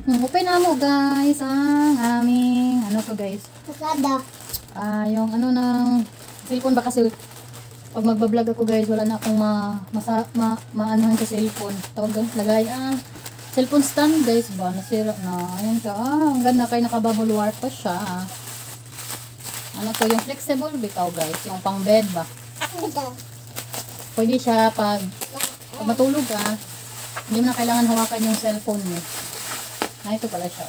Open na mo guys ang aming ano to guys. Kasada. Yung ano ng cellphone ba kasi pag magbablog ako guys wala na akong maanohan sa cellphone. Tawag doon lagay cellphone stand guys ba nasira na. Ayun siya. Ang ganda kay nakabubble wrap pa siya. Ano to yung flexible bitaw guys, yung pang bed ba. Pwede siya pag matulog hindi mo na kailangan hawakan yung cellphone mo. Ito pala siya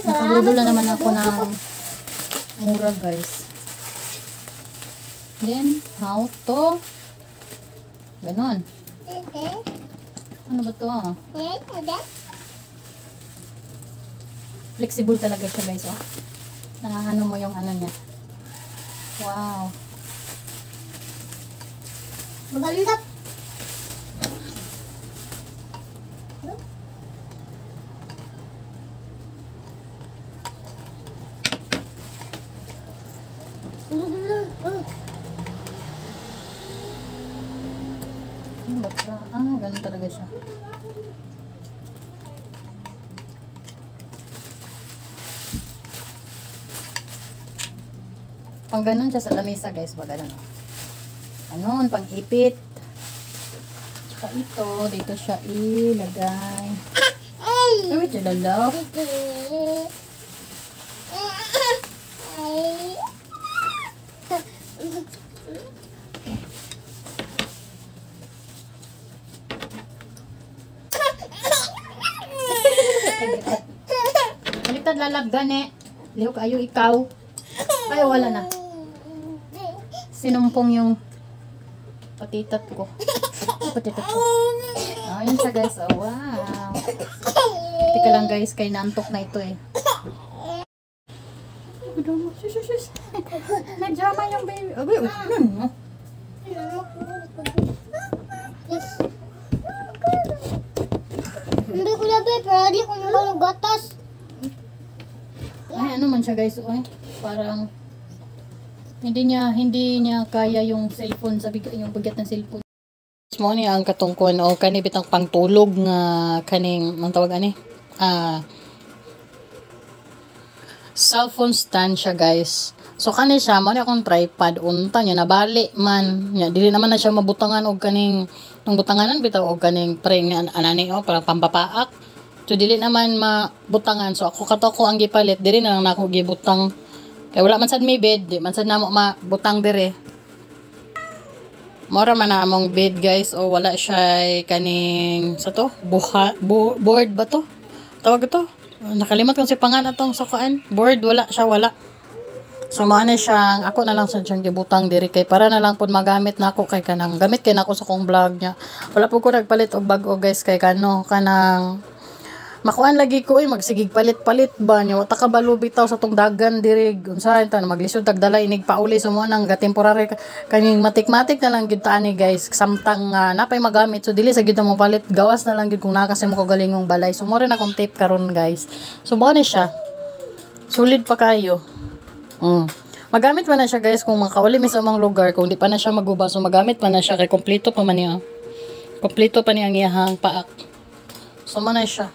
nakabubble na naman ako ng mura guys. Then how to ganon. Ano ba to flexible talaga siya guys ano mo yung ano niya. Wow, maganda. Ganun talaga siya. Pang ganun siya sa lamesa guys, ba ganun. Ganun, pang ipit. Tsaka ito, dito siya ilagay. Ay, wait, lalaw. Baliktad lalagdan Liho kayo ikaw. Ay, wala na. Sinumpong yung patitat ko. Patitat ko. Ayun siya guys. Wow. Tika lang guys, kay nantok na ito Nagjama yung baby. Abay, Hindi ko labi, pero di ko naman gatas. Ay, ano man siya guys, parang hindi niya kaya yung cellphone, yung bigat ng cellphone. Mo ni ang katungkon kani bitang pangtulog nga kaning ang tawag cellphone stand siya guys. So kani siya mo ni akong tripod unta niya nabali man. Nya dili naman na siya mabutangan og kaning nang butanganan bitaw og kaning pring anani para pampapaak. So dili naman mabutangan. So ako katoko ang gipalit diri na lang nako gibutang. Kay wala man sad may bed, di man sad namo mabutang dire. Mora man na among bed guys wala siya kaning sa to board ba to? Tawag ito. Nakalimot ko si pangan atong sakaan. Board wala siya wala. So mao na siyang ako na lang sa siyang gibutang diri kay para na lang pud magamit nako kay kanang gamit kay nako sa kong vlog niya. Wala pud ko nagpalit og bag-o guys kay kanang makuan lagi ko magsigig palit-palit ba nya wata ka balo bitaw sa tong dagan diri unsaon ta maglisod tagdala inig pauli sumo nang ga temporary kaning matik-matik na lang gid ta ani guys samtang napay magamit so dili sa gid mo palit gawas na lang gid kung nakasi mo ko galingong balay so mo rin akong tape karon guys so mo ni siya solid pa kayo magamit pa na siya guys kung makauli mi sa mga lugar kung di pa na siya maguba so magamit pa na siya kay kompleto pa man niya kompleto pa niya ang iyahang paak so mo na siya.